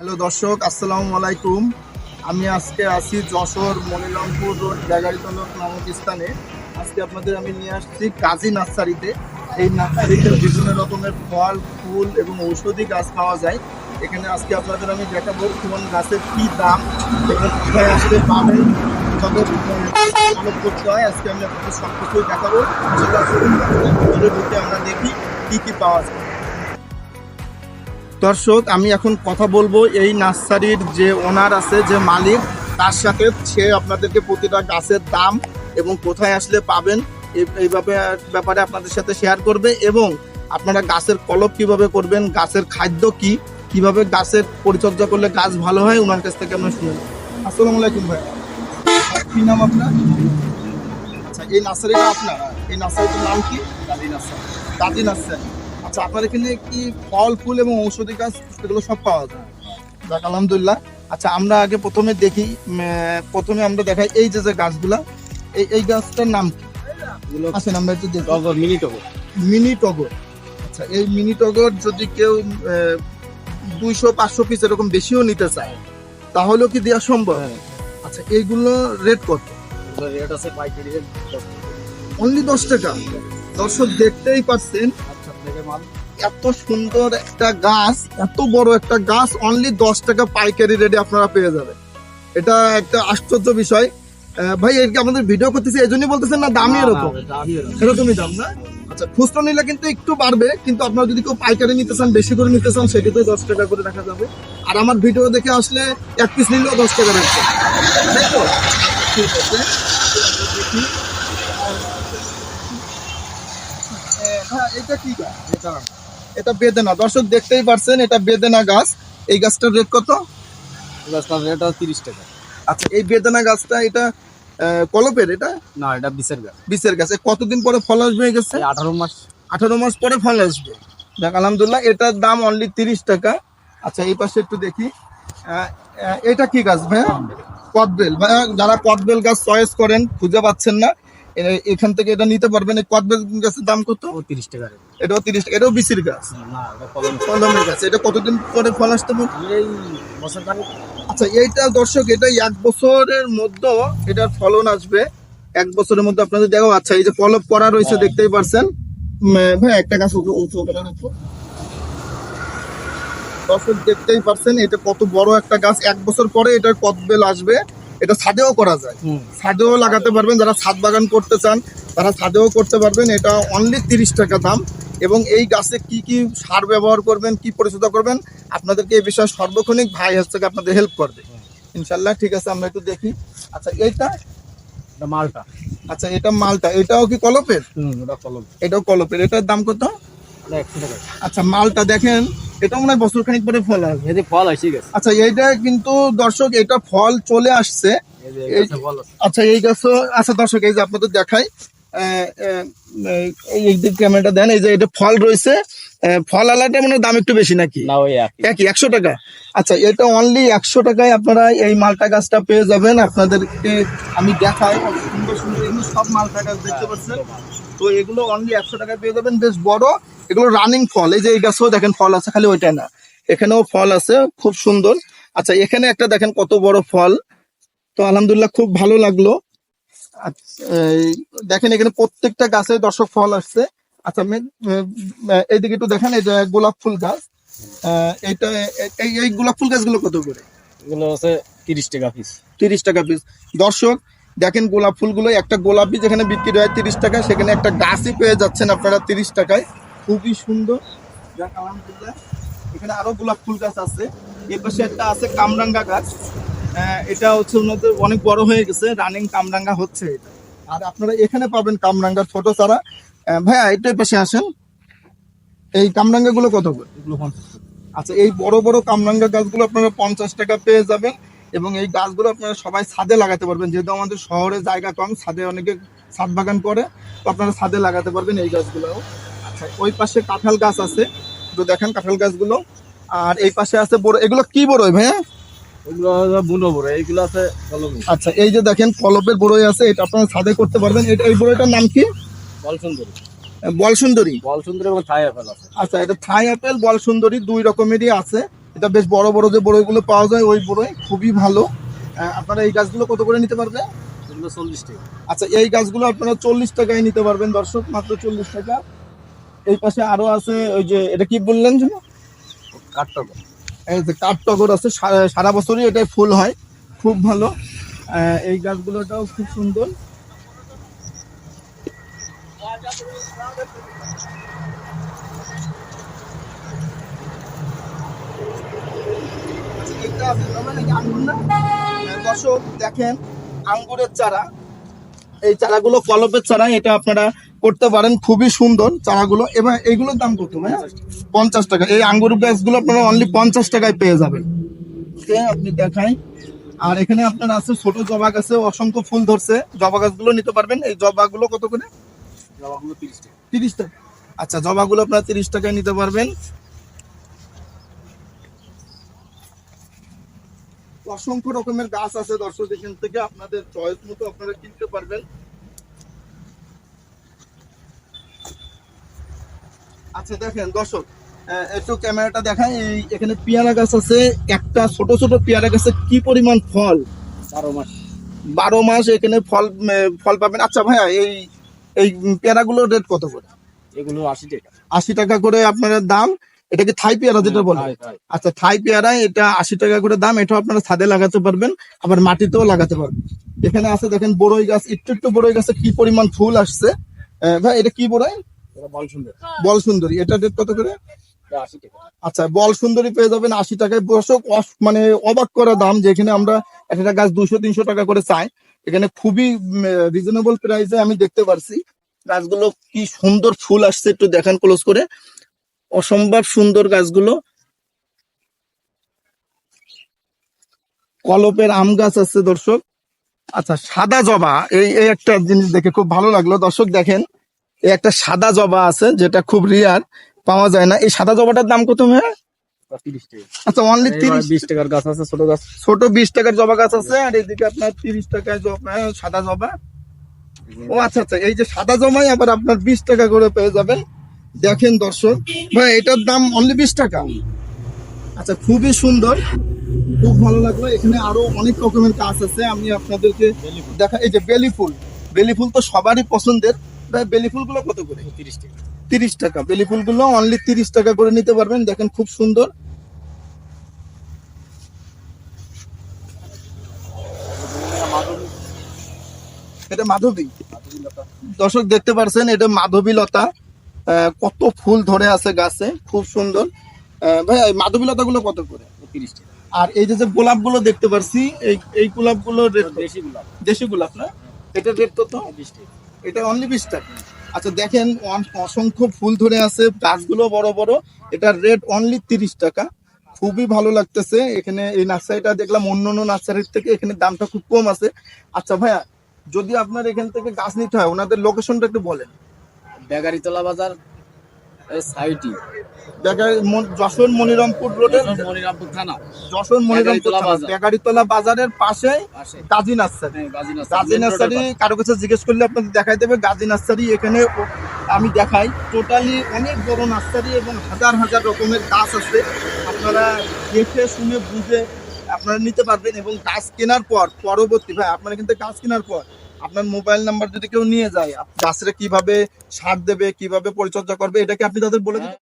Hello দর্শক, আসসালামু আলাইকুম। আমি আজকে আছি যশোর মনিরামপুর রোড জায়গারিতলক নামক স্থানে। আজকে আপনাদের আমি নিয়ে আসছি কাজী নার্সারিতে। এই নার্সারিতে বিভিন্ন রকমের ফল, ফুল এবং ঔষধি গাছ পাওয়া যায়। এখানে আজকে আপনাদের আমি দেখাবো কোন গাছের কী দাম এবং কোথায় আসলে পাবেন, কীভাবে ফলো করতে হয়। আজকে আমি আপনাদের সব কিছুই দেখাবো। ভিতরে ঢুকে আমরা দেখি কী কী পাওয়া যায়। দর্শক, আমি এখন কথা বলবো এই নার্সারির যে ওনার আছে, যে মালিক, তার সাথে। সে আপনাদেরকে প্রতিটা গাছের দাম এবং কোথায় আসলে পাবেন এইভাবে ব্যাপারে আপনাদের সাথে শেয়ার করবে, এবং আপনারা গাছের কলপ কিভাবে করবেন, গাছের খাদ্য কি, কিভাবে গাছের পরিচর্যা করলে গাছ ভালো হয়, ওনার কাছ থেকে আমরা শুনে নেব। আসসালামু আলাইকুম ভাই, কি নাম আপনার? আচ্ছা, এই নার্সারিটা আপনার? এই নার্সারিটার নাম কি? কাজী নার্সারি। কাজী নার্সারি। আচ্ছা, আপনার এখানে কি ফল, ফুল এবং ঔষধি গাছ এগুলো সব পাওয়া যায়? যাক, আলহামদুলিল্লাহ। আচ্ছা, আমরা আগে প্রথমে দেখি, প্রথমে আমরা দেখাই এই যে যে গাছগুলা, এই গাছটার নাম কি? আসেন আমরা একটু দেখি। মিনি টগর। মিনি টগর। আচ্ছা, এই মিনি টগর যদি কেউ 200-500 পিস এরকম বেশিও নিতে চায়, তাহলেও কি দেওয়া সম্ভব? আচ্ছা, এইগুলো রেট কত? রেট আছে পাইকারি রেট অনলি 10 টাকা। দর্শক, দেখতেই পাচ্ছেন মাল। এত সুন্দর একটা গাছ, এত বড় একটা গাছ অনলি 10 টাকা পাইকারি রেটে আপনারা পেয়ে যাবেন। এটা একটা আশ্চর্য বিষয়। ভাই, এর আমাদের ভিডিও করতেছি এই জন্যই বলতেছেন, না দামই এরকম? এরকমই দাম না? আচ্ছা, খুচরো নিলে কিন্তু একটু বাড়বে, কিন্তু আপনারা যদি কেউ পাইকারি নিতে চান, বেশি করে নিতে চান, সেটাতে 10 টাকা করে রাখা যাবে। আর আমার ভিডিও দেখে আসলে এক পিস নিলেও 10 টাকা রাখবে, তাই তো? ঠিক আছে, দেখি। হ্যাঁ, এটা কি গাছ? এটা বেদেনা। দর্শক, দেখতেই পারছেন, এটা বেদেনা গাছ। এই গাছটার রেট কত? রেট 30 টাকা। আচ্ছা, এই বেদেনা গাছটা এটা কলপের? এটা না, এটা বিচের গাছ। বিচের গাছ। কতদিন পরে ফল আসবে এই গাছে? 18 মাস। 18 মাস পরে ফল আসবে। দেখ, আলহামদুলিল্লাহ। এটার দাম অনলি 30 টাকা। আচ্ছা, এই পাশে একটু দেখি। এটা কি গাছ ভাইয়া? কদবেল। ভাইয়া, যারা কদবেল গাছ চয়েস করেন, খুঁজে পাচ্ছেন না, এখান থেকে এটা নিতে পারবেন। এই কদবেল গাছের দাম কত? 30 টাকা। এটাও 30 টাকা। এটাও বিচির গাছ? না, এটা কলম। কলমের গাছ। এটা কতদিন পরে ফল আসতে পারে? এই বছর খানিক। আচ্ছা, এইটা দর্শক, এটা 1 বছরের মধ্যে এটার ফলন আসবে। 1 বছরের মধ্যে আপনাদের দেখো। আচ্ছা, এই যে কলপ করা রয়েছে, দেখতেই পারছেন। ভাই, একটা গাছ উঁচু করে রাখো। দর্শক, দেখতেই পারছেন এটা কত বড় একটা গাছ। 1 বছর পরে এটার কদবেল আসবে। এটা ছাদেও করা যায়, ছাদেও লাগাতে পারবেন। যারা ছাদ বাগান করতে চান তারা ছাদেও করতে পারবেন। এটা অনলি 30 টাকা দাম। এবং এই গাছে কি কি সার ব্যবহার করবেন, কি পরিচর্যা করবেন, আপনাদেরকে এই বিষয়ে সর্বক্ষণিক ভাই হচ্ছে আপনাদের হেল্প করবে ইনশাল্লাহ। ঠিক আছে, আমরা একটু দেখি। আচ্ছা, এইটা? এটা মালটা। আচ্ছা, এটা মালটা। এটাও কি কলপের? এটা কলম। এটাও কলপের। এটার দাম কত? এটা 100 টাকা। আচ্ছা, মালটা দেখেন, এটা মনে হয় বছর খানিক পরে ফল আসবে। এই যে ফল আসে গেছে। আচ্ছা, এইটা কিন্তু দর্শক, এটা ফল চলে আসছে। এই যে গাছে ফল আছে। আচ্ছা, এই গাছও। আচ্ছা দর্শক, এই যে আপনাদের দেখাই, এই দিক ক্যামেরাটা দেন। এই যে এটা ফল রয়েছে। ফল আলাটা মানে দাম একটু বেশি নাকি? না, ওই একই 100 টাকা। আচ্ছা, এটা অনলি 100 টাকায় আপনারা এই মালটা গাছটা পেয়ে যাবেন। আপনাদেরকে আমি দেখাই, সুন্দর সুন্দর এগুলো সব মালটা গাছ দেখতে পাচ্ছেন। তো এগুলো অনলি 100 টাকায় পেয়ে যাবেন, বেশ বড়। এগুলো রানিং ফল। এই যে এই গাছেও দেখেন ফল আছে, খালি ওইটা না, এখানেও ফল আছে, খুব সুন্দর। আচ্ছা, এখানে একটা দেখেন কত বড় ফল। তো আলহামদুলিল্লাহ, খুব ভালো লাগলো। দেখেন, এখানে প্রত্যেকটা গাছে দর্শক ফল আসছে। আচ্ছা, এইদিকে একটু দেখেন, এই যে গোলাপ ফুল গাছ। এইটা এই গোলাপ ফুল গাছগুলো কত করে? এগুলো আছে 30 টাকা পিস। 30 টাকা পিস। দর্শক, দেখেন গোলাপ ফুলগুলো, একটা গোলাপি যেখানে বিক্রি হয় 30 টাকা, সেখানে একটা গাছই পেয়ে যাচ্ছেন আপনারা 30 টাকায়। খুবই সুন্দর। যাক, আলহামদুলিল্লাহ। এখানে আরো গোলাপ ফুল গাছ আছে। এর পাশে একটা আছে কামরাঙ্গা গাছ। এটা হচ্ছে ওনাদের অনেক বড় হয়ে গেছে, রানিং কামরাঙ্গা হচ্ছে এটা। আর আপনারা এখানে পাবেন কামরাঙ্গার ছোট চারা। ভাইয়া, এটার পাশে আসেন। এই কামরাঙ্গা গুলো কত করে? এগুলো 50 টাকা। আচ্ছা, এই বড় বড় কামরাঙ্গা গাছগুলো আপনারা 50 টাকা পেয়ে যাবেন। এবং এই গাছগুলো আপনারা সবাই ছাদে লাগাতে পারবেন, যেহেতু আমাদের শহরে জায়গা কম, ছাদে অনেকে ছাদ বাগান করে, তো আপনারা ছাদে লাগাতে পারবেন এই গাছগুলো। আচ্ছা, ওই পাশে কাঁঠাল গাছ আছে, তো দেখেন কাঁঠাল গাছগুলো। আর এই পাশে আছে বড়। এগুলো কি বড়ই ভাইয়া? এগুলো বুনো বড়, এইগুলো আছে কলম। আচ্ছা, এই যে দেখেন কলপের বড়ই আছে, এটা আপনারা ছাদে করতে পারবেন। এই বড়ইটার নাম কি? বল সুন্দরী। বল সুন্দরী। বল সুন্দরী এবং থাই আপেল আছে। আচ্ছা, এটা থাই আপেল, বল সুন্দরী, দুই রকমেরই আছে। এটা বেশ বড় বড় যে বড়ইগুলো পাওয়া যায় ওই বড়ই, খুবই ভালো। আপনারা এই গাছগুলো কত করে নিতে পারবেন? এগুলো 40 টাকা। আচ্ছা, এই গাছগুলো আপনারা 40 টাকায় নিতে পারবেন দর্শক, মাত্র 40 টাকা। এই পাশে আরো আছে, ওই যে এটা কি বললেন যেন, কাঠটগর। এই যে কাঠটগর আছে, সারা বছরই এটাই ফুল হয়, খুব ভালো। এই গাছগুলোটাও খুব সুন্দর। এটা আছে, তবে নাকি আঙ্গুর না? দর্শক দেখেন, আঙ্গুরের চারা, এই চারাগুলো কলপের চারা, এটা আপনারা করতে পারেন, খুবই সুন্দর চারাগুলো। এবার এইগুলোর দাম কত ভাই? 50 টাকা। এই আঙ্গুর গাছগুলো আপনারা অনলি 50 টাকায় পেয়ে যাবেন। আপনি দেখাই। আর এখানে আপনার আছে ছোট জবা গাছে অসংখ্য ফুল ধরছে, জবা গাছগুলো নিতে পারবেন। এই জবাগুলো কত করে? জবাগুলো 30 টাকা। 30 টাকা। আচ্ছা, জবাগুলো আপনারা 30 টাকায় নিতে পারবেন। অসংখ্য রকমের গাছ আছে দর্শক, এখান থেকে আপনাদের চয়েস মতো আপনারা কিনতে পারবেন। আচ্ছা দেখেন দর্শক, একটু ক্যামেরাটা দেখাই। এই এখানে পেয়ারা গাছ আছে, একটা ছোট ছোট পেয়ারা গাছে কি পরিমাণ ফল! 12 মাস। 12 মাস এখানে ফল ফল পাবেন। আচ্ছা ভাইয়া, এই এই পেয়ারাগুলোর রেট কত করে? এগুলো 80 টাকা। 80 টাকা করে আপনার দাম। এটা কি থাই পেয়ারা যেটা বলে? থাই। আচ্ছা, থাই পেয়ারা এটা 80 টাকা করে দাম। এটা আপনারা ছাদে লাগাতে পারবেন, আবার মাটিতেও লাগাতে পারবেন। এখানে আছে দেখেন বড়ই গাছ, একটু একটু বড়ই গাছে কি পরিমাণ ফুল আসছে। ভাই এটা কি বড়ই? এটা বল সুন্দর। বল সুন্দরী। এটা রেট কত করে? এটা 80 টাকা। আচ্ছা, বল সুন্দরী পেয়ে যাবেন 80 টাকায়। দর্শক মানে অবাক করা দাম, যেখানে আমরা একটা গাছ 200-300 টাকা করে চাই, এখানে খুবই রিজনেবল প্রাইসে আমি দেখতে পারছি। গাছগুলো কি সুন্দর ফুল আসছে, একটু দেখেন ক্লোজ করে, অসম্ভব সুন্দর গাছগুলো। কলপের আম গাছ আছে দর্শক। আচ্ছা, সাদা জবা, এই এই একটা জিনিস দেখে খুব ভালো লাগলো দর্শক। দেখেন, এই একটা সাদা জবা আছে, যেটা খুব রিয়ার, পাওয়া যায় না। এই সাদা জবাটার দাম কত ভাই? 30 টাকা। আচ্ছা, অনলি 30। 20 টাকার গাছ আছে, ছোট গাছ। ছোট 20 টাকার জবা গাছ আছে, আর এইদিকে আপনার 30 টাকায় সাদা জবা। ও আচ্ছা আচ্ছা, এই যে সাদা জমাই আবার আপনার 20 টাকা করে পেয়ে যাবেন। দেখেন দর্শক, ভাই এটার দাম অনলি 20 টাকা। আচ্ছা, খুবই সুন্দর, খুব ভালো লাগলো। এখানে আরো অনেক রকমের গাছ আছে, আমি আপনাদেরকে দেখা। এই যে বেলি ফুল, বেলি ফুল তো সবারই পছন্দের। ভাই বেলি ফুলগুলো কত করে? 30 টাকা। 30 টাকা। বেলি ফুলগুলো অনলি 30 টাকা করে নিতে পারবেন। দেখেন খুব সুন্দর। এটা মাধবী। দর্শক দেখতে পারছেন, এটা মাধবী লতা। কত ফুল ধরে আছে গাছে, খুব সুন্দর। ভাই এই মাধবী লতা গুলো কত করে? 30 টাকা। আর এই যে যে গোলাপ গুলো দেখতে পারছি, এই এই গোলাপ গুলোর রেট? দেশি গোলাপ। দেশি গোলাপ না? এটার রেট কত? 20 টাকা। এটা অনলি 20 টাকা। আচ্ছা দেখেন, অসংখ্য ফুল ধরে আছে, গাছগুলো বড় বড়। এটার রেট অনলি 30 টাকা। খুবই ভালো লাগতেছে। এখানে এই নার্সারিটা দেখলাম অন্য অন্য নার্সারির থেকে এখানে দামটা খুব কম আছে। আচ্ছা ভাইয়া, যদি আপনার এখান থেকে গাছ নিতে হয়, ওনাদের লোকেশনটা একটু বলেন। বেগারিতলা বাজার, সাইটি। যশোর মনিরামপুর রোডের, মনিরামপুর থানা। যশোর মনিরামপুর বেগারিতলা বাজার। বেগারিতলা বাজারের পাশে গাজী নার্সারি। গাজী নার্সারি কারো কাছে জিজ্ঞেস করলে আপনাদের দেখাই দেবে গাজী নার্সারি। এখানে আমি দেখাই, টোটালি অনেক বড় নার্সারি এবং হাজার হাজার রকমের গাছ আছে। আপনারা দেখে শুনে বুঝে আপনারা নিতে পারবেন। এবং গাছ কেনার পর পরবর্তী, ভাই আপনারা কিন্তু গাছ কেনার পর আপনার মোবাইল নাম্বার যদি কেউ নিয়ে যায়, গাছটা কিভাবে সার দেবে, কিভাবে পরিচর্যা করবে, এটাকে আপনি তাদের বলে দিন।